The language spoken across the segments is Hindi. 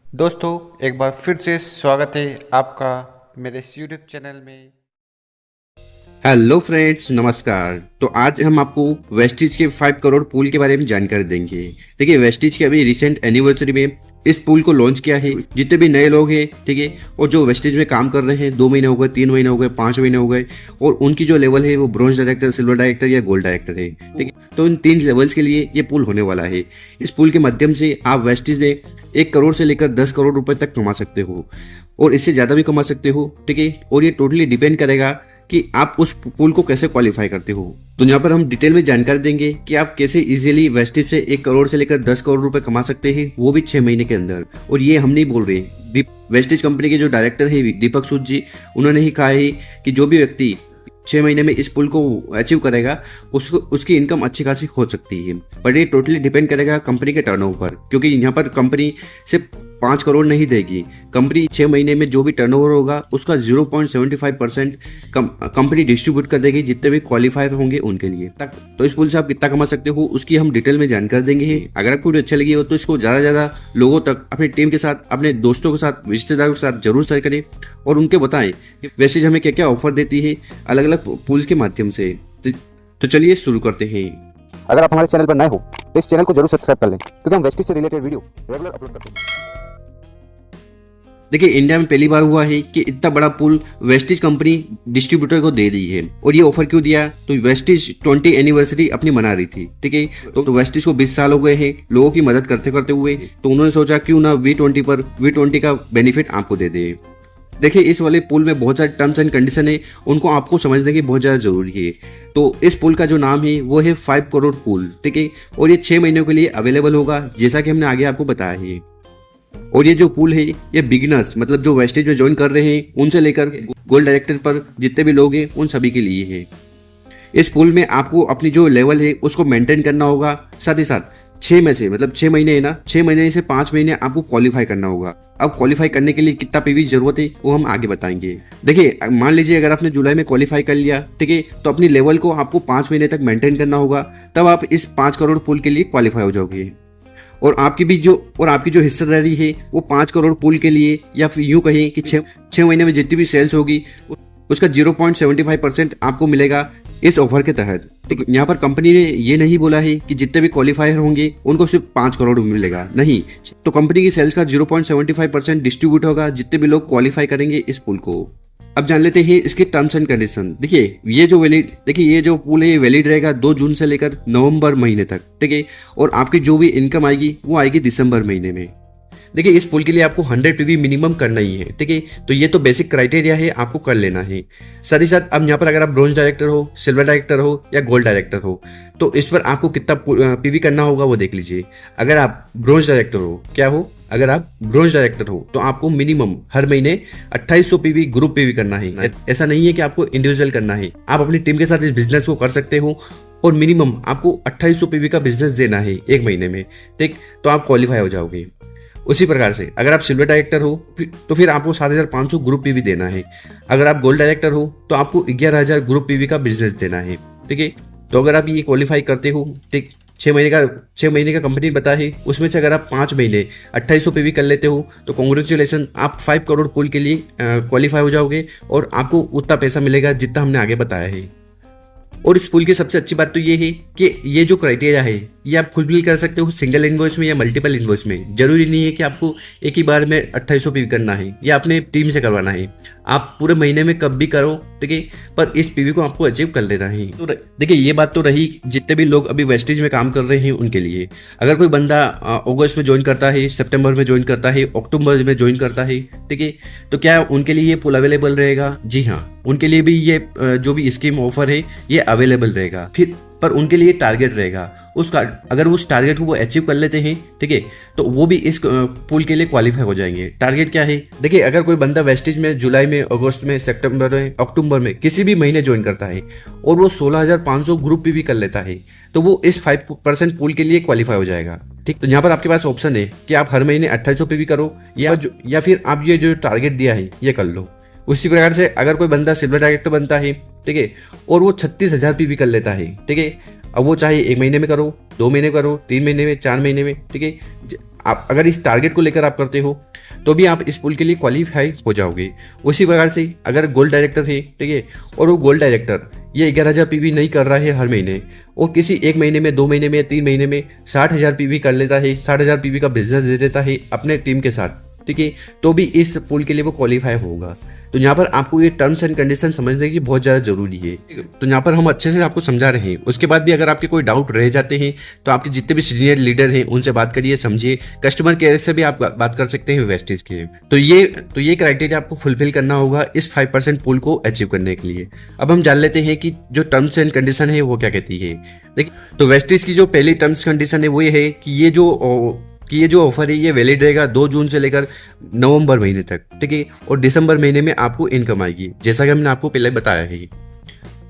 दोस्तों, एक बार फिर से स्वागत है आपका मेरे इस यूट्यूब चैनल में। हेलो फ्रेंड्स, नमस्कार। तो आज हम आपको वेस्टिज के 5 करोड़ पूल के बारे में जानकारी देंगे। देखिए, वेस्टिज के अभी रिसेंट एनिवर्सरी में इस पूल को लॉन्च किया है। जितने भी नए लोग हैं, ठीक है, और जो वेस्टिज में काम कर रहे हैं, 2 महीने हो गए, 3 महीने हो गए, 5 महीने हो गए, और उनकी जो लेवल है वो ब्रॉन्ज डायरेक्टर, सिल्वर डायरेक्टर या गोल्ड डायरेक्टर है, ठीक है। तो इन 3 लेवल्स के लिए ये पूल होने वाला है। इस पूल के माध्यम से आप वेस्टिज में 1 करोड़ से लेकर 10 करोड़ रुपए तक कमा सकते हो, और इससे ज़्यादा भी कमा सकते हो, ठीक है। और ये टोटली डिपेंड करेगा कि आप उस पूल को कैसे क्वालिफाई करते हो। तो यहाँ पर हम डिटेल में जानकारी देंगे कि आप कैसे इजीली वेस्टेज से 1 करोड़ से लेकर 10 करोड़ रुपए कमा सकते हैं, वो भी 6 महीने के अंदर। और ये हम नहीं बोल रहे, वेस्टेज कंपनी के जो डायरेक्टर है दीपक सूद जी, उन्होंने ही कहा है कि जो भी व्यक्ति 6 महीने में इस पुल को अचीव करेगा उसको उसकी इनकम अच्छी खासी हो सकती है। पर ये टोटली डिपेंड करेगा कंपनी के टर्नओवर पर, क्योंकि यहाँ पर कंपनी सिर्फ 5 करोड़ नहीं देगी। कंपनी 6 महीने में जो भी टर्नओवर होगा उसका 0.75% कंपनी डिस्ट्रीब्यूट कर देगी जितने भी क्वालिफायर होंगे उनके लिए। तो इस पुल से आप कितना कमा सकते हो उसकी हम डिटेल में जानकारी देंगे। अगर आपको वीडियो अच्छा लगी हो तो इसको ज़्यादा से ज़्यादा लोगों तक, अपनी टीम के साथ, अपने दोस्तों के साथ, रिश्तेदारों के साथ जरूर शेयर करें और उनके बताएं कि वेस्टेज हमें क्या क्या ऑफर देती है अलग अलग पूल्स के माध्यम से। तो चलिए शुरू करते हैं। अगर आप हमारे चैनल पर नए हो तो इस चैनल को जरूर सब्सक्राइब कर लें, क्योंकि हम वेस्टिज से रिलेटेड वीडियो रेगुलर अपलोड करते हैं। देखिए, इंडिया में पहली बार हुआ है कि इतना बड़ा पूल वेस्टिज कंपनी डिस्ट्रीब्यूटर को दे रही है। और ये ऑफर क्यों दिया? तो वेस्टिज 20 एनिवर्सरी अपनी मना रही थी, ठीक है। तो वेस्टिज को 20 साल हो गए हैं लोगों की मदद करते करते हुए, तो उन्होंने सोचा क्यों ना V20 पर V20 का बेनिफिट आपको दे दे। देखिए, इस वाले पुल में बहुत सारे टर्म्स एंड कंडीशन है, उनको आपको समझने की बहुत ज़्यादा जरूरी है। तो इस पुल का जो नाम है वो है 5 करोड़ पुल, ठीक है। और ये 6 महीनों के लिए अवेलेबल होगा, जैसा कि हमने आगे आपको बताया है। और ये जो पुल है ये बिगिनर्स, मतलब जो वेस्टेज में ज्वाइन कर रहे हैं उनसे लेकर गोल्ड डायरेक्टर पर जितने भी लोग हैं उन सभी के लिए है। इस पुल में आपको अपनी जो लेवल है उसको मेंटेन करना होगा, साथ ही साथ 6 में से, मतलब 6 महीने है ना, 6 महीने से 5 महीने आपको क्वालिफाई करना होगा। अब क्वालिफाई करने के लिए कितना पीवी जरूरत है वो हम आगे बताएंगे। देखिए, मान लीजिए अगर आपने जुलाई में क्वालिफाई कर लिया, ठीक है, तो अपनी लेवल को आपको 5 महीने तक मेंटेन करना होगा, तब आप इस 5 करोड़ पुल के लिए क्वालिफाई हो जाओगे। और आपकी जो हिस्सेदारी है वो 5 करोड़ पुल के लिए, या फिर यूं कहें कि 6 महीने में जितनी भी सेल्स होगी उसका 0.75% आपको मिलेगा इस ऑफर के तहत। ठीक, यहाँ पर कंपनी ने ये नहीं बोला है कि जितने भी क्वालिफायर होंगे उनको सिर्फ 5 करोड़ मिलेगा, नहीं। तो कंपनी की सेल्स का 0.75% डिस्ट्रीब्यूट होगा जितने भी लोग क्वालिफाई करेंगे इस पुल को। अब जान लेते हैं इसके टर्म्स एंड कंडीशन। देखिए, ये जो पूल है ये वैलिड रहेगा 2 जून से लेकर नवंबर महीने तक, ठीक है। और आपकी जो भी इनकम आएगी वो आएगी दिसंबर महीने में। देखिए, इस पुल के लिए आपको 100 PV मिनिमम करना ही है, ठीक है। तो ये तो बेसिक क्राइटेरिया है, आपको कर लेना है। साथ ही साथ अब यहाँ पर अगर आप ब्रॉन्ज डायरेक्टर हो, सिल्वर डायरेक्टर हो या गोल्ड डायरेक्टर हो, तो इस पर आपको कितना PV करना होगा वो देख लीजिए। अगर आप ब्रॉन्ज डायरेक्टर हो, क्या हो, अगर आप ब्रॉन्ज डायरेक्टर हो तो आपको मिनिमम हर महीने 2800 PV ग्रुप PV करना है। ऐसा नहीं है कि आपको इंडिविजुअल करना है, आप अपनी टीम के साथ इस बिजनेस को कर सकते हो। और मिनिमम आपको 2800 PV का बिजनेस देना है 1 महीने में, ठीक। तो आप क्वालिफाई हो जाओगे। उसी प्रकार से अगर आप सिल्वर डायरेक्टर हो तो फिर आपको 7500 ग्रुप PV देना है। अगर आप गोल्ड डायरेक्टर हो तो आपको 11000 ग्रुप PV का बिजनेस देना है, ठीक है। तो अगर आप ये क्वालिफाई करते हो, ठीक, 6 महीने का कंपनी बता है, उसमें से अगर आप 5 महीने 2800 PV कर लेते हो तो कॉन्ग्रेचुलेसन, आप 5 करोड़ पुल के लिए क्वालिफाई हो जाओगे और आपको उतना पैसा मिलेगा जितना हमने आगे बताया है। और इस पुल की सबसे अच्छी बात तो ये है कि ये जो क्राइटेरिया है ये आप फुलफिल कर सकते हो सिंगल इनवॉइस में या मल्टीपल इनवॉइस में। जरूरी नहीं है कि आपको एक ही बार में 2800 PV करना है या अपने टीम से करवाना है, आप पूरे महीने में कब भी करो, ठीक है। पर इस PV को आपको अचीव कर लेना है। तो देखिए, ये बात तो रही जितने भी लोग अभी वेस्टेज में काम कर रहे हैं उनके लिए। अगर कोई बंदा अगस्त में ज्वाइन करता है, सितंबर में ज्वाइन करता है, अक्टूबर में ज्वाइन करता है, ठीक है, तो क्या उनके लिए ये पुल अवेलेबल रहेगा? जी हाँ, उनके लिए भी ये जो भी स्कीम ऑफर है ये अवेलेबल रहेगा। फिर पर उनके लिए टारगेट रहेगा, उसका अगर उस टारगेट को वो अचीव कर लेते हैं, ठीक है, तो वो भी इस पुल के लिए क्वालिफाई हो जाएंगे। टारगेट क्या है? देखिए, अगर कोई बंदा वेस्टेज में जुलाई में, अगस्त में, सितंबर में, अक्टूबर में किसी भी महीने ज्वाइन करता है और वो 16500 ग्रुप PV कर लेता है तो वो इस 5% पुल के लिए क्वालिफाई हो जाएगा, ठीक। तो यहाँ पर आपके पास ऑप्शन है कि आप हर महीने 2800 PV करो या फिर आप ये जो टारगेट दिया है ये कर लो। उसी प्रकार से अगर कोई बंदा सिल्वर डायरेक्टर बनता है, ठीक है, और वो 36,000 PV कर लेता है, ठीक है, अब वो चाहे 1 महीने में करो, 2 महीने करो, 3 महीने में, 4 महीने में, ठीक है, आप अगर इस टारगेट को लेकर आप करते हो तो भी आप इस पुल के लिए क्वालिफाई हो जाओगे। उसी प्रकार से अगर गोल्ड डायरेक्टर है, ठीक है, और वो गोल्ड डायरेक्टर ये 11,000 पीवी नहीं कर रहा है हर महीने, और किसी एक महीने में, 2 महीने में, 3 महीने में 60,000 पीवी कर लेता है, 60,000 पीवी का बिजनेस दे देता है अपने टीम के साथ, ठीक है, तो भी इस पुल के लिए वो क्वालिफाई होगा। तो यहाँ पर आपको ये टर्म्स एंड कंडीशन समझने की बहुत ज़्यादा जरूरी है। तो यहाँ पर हम अच्छे से आपको समझा रहे हैं। उसके बाद भी अगर आपके कोई डाउट रह जाते हैं तो आपके जितने भी सीनियर लीडर हैं उनसे बात करिए, समझिए। कस्टमर केयर से भी आप बात कर सकते हैं वेस्टेज के। तो ये क्राइटेरिया आपको फुलफिल करना होगा इस 5% पुल को अचीव करने के लिए। अब हम जान लेते हैं कि जो टर्म्स एंड कंडीशन है वो क्या कहती है। देखिए, तो वेस्टेज की जो पहली टर्म्स कंडीशन है वो ये है कि ये जो ऑफर है ये वैलिड रहेगा 2 जून से लेकर नवंबर महीने तक, ठीक है, और दिसंबर महीने में आपको इनकम आएगी, जैसा कि हमने आपको पहले बताया है।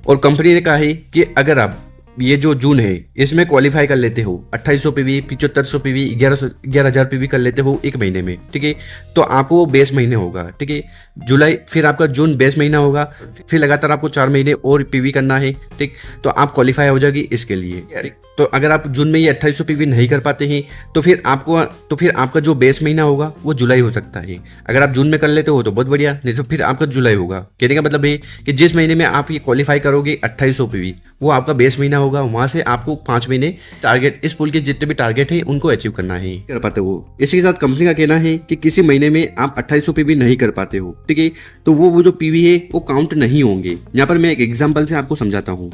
और कंपनी ने कहा है कि अगर आप ये जो जून है इसमें क्वालिफाई कर लेते हो, 2800 पीवी, 7500 पीवी, 11,000 पीवी कर लेते हो एक महीने में, ठीक है, तो आपको वो बेस महीने होगा, ठीक है। जुलाई, फिर आपका जून बेस महीना होगा, फिर लगातार आपको 4 महीने और पीवी करना है, ठीक, तो आप क्वालिफाई हो जाएगी इसके लिए। तो अगर आप जून में ये 2800 पीवी नहीं कर पाते हैं तो फिर आपका जो बेस महीना होगा वो जुलाई हो सकता है। अगर आप जून में कर लेते हो तो बहुत बढ़िया, नहीं तो फिर आपका जुलाई होगा। कहने का मतलब है कि जिस महीने में आप ये क्वालिफाई करोगे 2800 पीवी, वो आपका बेस महीना होगा। वहां से आपको 5 महीने टारगेट, इस पुल के जितने भी टारगेट है उनको अचीव करना है, कर पाते हो। इसी के साथ कंपनी का कहना है कि किसी महीने में आप 2800 पीवी नहीं कर पाते हो, ठीक है, तो वो जो पीवी है वो काउंट नहीं होंगे। यहाँ पर मैं एक एग्जाम्पल से आपको समझाता हूँ।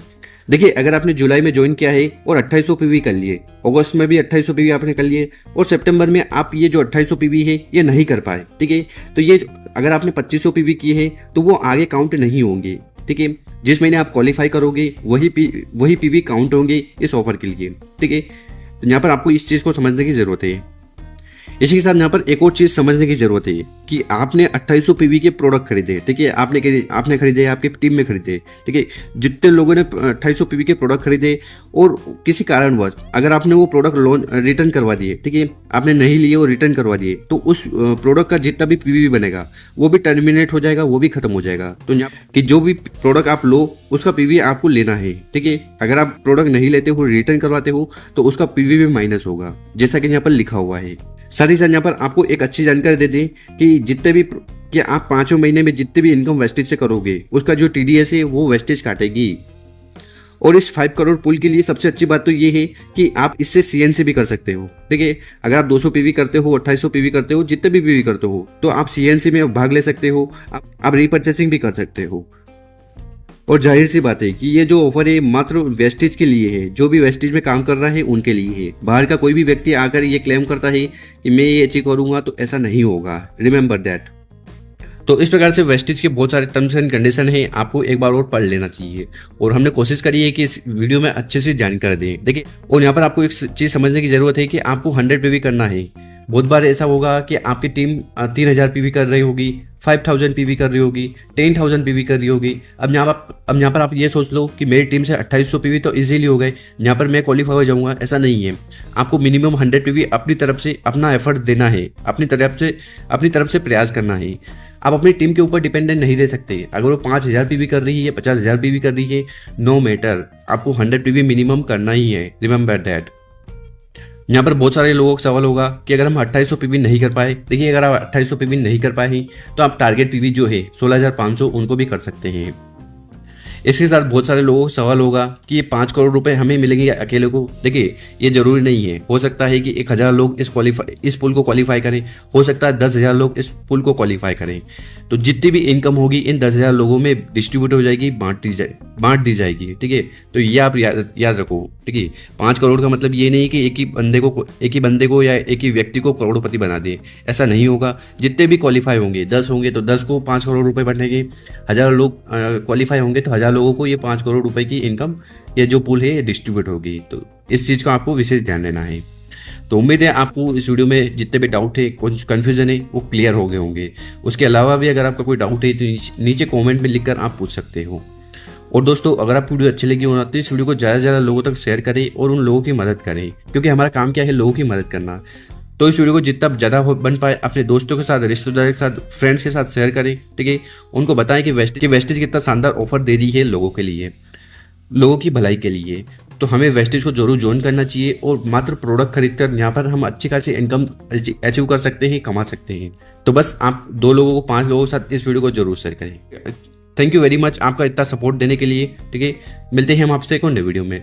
देखिए, अगर आपने जुलाई में ज्वाइन किया है और 2800 पीवी कर लिए, अगस्त में भी 2800 पीवी आपने कर लिए, और सितंबर में आप ये जो 2800 पीवी है ये नहीं कर पाए, ठीक है, तो ये अगर आपने 2500 पीवी किए हैं तो वो आगे काउंट नहीं होंगे, ठीक है। जिस महीने आप क्वालिफाई करोगे वही पीवी काउंट होंगे इस ऑफर के लिए, ठीक है। तो यहाँ पर आपको इस चीज़ को समझने की जरूरत है। इसी के साथ यहाँ पर एक और चीज समझने की जरूरत है कि आपने 2800 पीवी के प्रोडक्ट खरीदे, ठीक है, आपने खरीदे, आपकी टीम में खरीदे, ठीक है। जितने लोगों ने 2800 पीवी के प्रोडक्ट खरीदे और किसी कारणवश अगर आपने वो प्रोडक्ट रिटर्न करवा दिए, ठीक है, आपने नहीं लिए और रिटर्न करवा दिए, तो उस प्रोडक्ट का जितना भी पीवी बनेगा वो भी टर्मिनेट हो जाएगा, वो भी खत्म हो जाएगा। तो कि जो भी प्रोडक्ट आप लो उसका पीवी आपको लेना है, ठीक है। अगर आप प्रोडक्ट नहीं लेते हो, रिटर्न करवाते हो, तो उसका पीवी भी माइनस होगा, जैसा कि यहाँ पर लिखा हुआ है। साथ ही साथ यहाँ पर आपको एक अच्छी जानकारी दे दें कि आप 5 महीने में जितने भी इनकम वेस्टेज से करोगे उसका जो TDS है वो वेस्टेज काटेगी। और इस 5 करोड़ पुल के लिए सबसे अच्छी बात तो ये है कि आप इससे CNC भी कर सकते हो, ठीक है। अगर आप 200 पीवी करते हो, 2800 पीवी करते हो, जितने भी पीवी करते हो, तो आप CNC में भाग ले सकते हो, आप रीपर्चेसिंग भी कर सकते हो। और जाहिर सी बात है कि ये जो ऑफर है मात्र वेस्टेज के लिए है, जो भी वेस्टेज में काम कर रहा है उनके लिए है। बाहर का कोई भी व्यक्ति आकर ये क्लेम करता है कि मैं ये अचीव करूंगा तो ऐसा नहीं होगा, रिमेंबर दैट। तो इस प्रकार से वेस्टेज के बहुत सारे टर्म्स एंड कंडीशन है, आपको एक बार और पढ़ लेना चाहिए। और हमने कोशिश करी है कि इस वीडियो में अच्छे से जानकारी दें। देखिए, और यहाँ पर आपको एक चीज समझने की जरूरत है कि आपको 100 पीवी करना है। बहुत बार ऐसा होगा कि आपकी टीम 3000 पीवी कर रही होगी, 5000 पीवी कर रही होगी, 10,000 पीवी कर रही होगी। अब यहाँ पर आप ये सोच लो कि मेरी टीम से 2800 पीवी तो इजीली हो गए, यहाँ पर मैं क्वालिफाई हो जाऊंगा। ऐसा नहीं है, आपको मिनिमम 100 पीवी अपनी तरफ से अपना एफर्ट देना है, अपनी तरफ से प्रयास करना है। आप अपनी टीम के ऊपर डिपेंडेंट नहीं रह सकते। अगर वो 5000 पीवी कर रही है, 50,000 पीवी कर रही है, नो मैटर, आपको 100 पीवी मिनिमम करना ही है, रिमेंबर दैट। यहाँ पर बहुत सारे लोगों का सवाल होगा कि अगर हम 2800 पीवी नहीं कर पाए, देखिए अगर आप 2800 पीवी नहीं कर पाए हैं तो आप टारगेट पीवी जो है 16,500 उनको भी कर सकते हैं। इसके साथ बहुत सारे लोगों को सवाल होगा कि ये 5 करोड़ रुपए हमें मिलेंगे अकेले को। देखिए, ये जरूरी नहीं है, हो सकता है कि 1000 लोग इस पुल को क्वालिफाई करें, हो सकता है 10,000 लोग इस पुल को क्वालिफाई करें। तो जितनी भी इनकम होगी इन 10,000 लोगों में डिस्ट्रीब्यूट हो जाएगी, बांट दी जाएगी, ठीक है। तो ये आप याद रखो, ठीक है। 5 करोड़ का मतलब ये नहीं कि एक ही बंदे को या एक ही व्यक्ति को करोड़पति बना दे, ऐसा नहीं होगा। जितने भी क्वालिफाई होंगे, 10 होंगे तो 10 को 5 करोड़ रुपए बनेंगे, 1000 लोग क्वालिफाई होंगे तो 1000 लोगों को ये 5 करोड़ रुपए की इनकम, ये जो पुल है डिस्ट्रीब्यूट होगी। तो इस चीज़ का आपको विशेष ध्यान देना है। तो उम्मीद है आपको इस वीडियो में जितने भी डाउट है, कुछ कन्फ्यूजन है, वो क्लियर हो गए होंगे। उसके अलावा भी अगर आपका कोई डाउट है तो नीचे कमेंट में लिखकर आप पूछ सकते हो। और दोस्तों, अगर आपको वीडियो अच्छी लगी हो तो इस वीडियो को ज़्यादा से ज़्यादा लोगों तक शेयर करें और उन लोगों की मदद करें, क्योंकि हमारा काम क्या है, लोगों की मदद करना। तो इस वीडियो को जितना ज़्यादा बन पाए अपने दोस्तों के साथ, रिश्तेदारों के साथ, फ्रेंड्स के साथ शेयर करें, ठीक है। उनको बताएं कि वेस्टेज कितना शानदार ऑफर दे रही है लोगों के लिए, लोगों की भलाई के लिए। तो हमें वेस्टेज को जरूर ज्वाइन करना चाहिए और मात्र प्रोडक्ट खरीद कर यहाँ पर हम अच्छी खासी इनकम अचीव कर सकते हैं, कमा सकते हैं। तो बस आप 2 लोगों को 5 लोगों के साथ इस वीडियो को जरूर शेयर करें। थैंक यू वेरी मच आपका इतना सपोर्ट देने के लिए। ठीक है, मिलते हैं हम आपसे एक और नए वीडियो में।